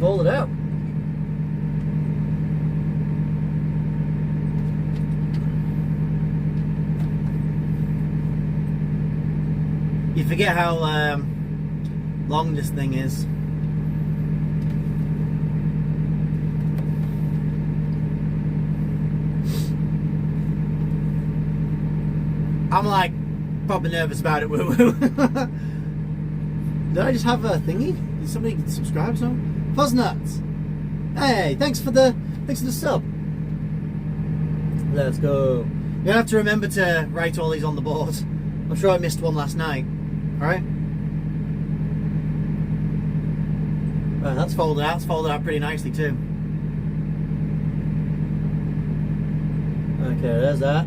folded out. You forget how long this thing is. I'm like probably nervous about it. Woo woo. Did I just have a thingy? Did somebody subscribe? So Fuzznuts. Hey, thanks for the sub. Let's go. You're gonna have to remember to write all these on the board. I'm sure I missed one last night. Alright. Well, that's folded out. It's folded out pretty nicely too. Okay, there's that.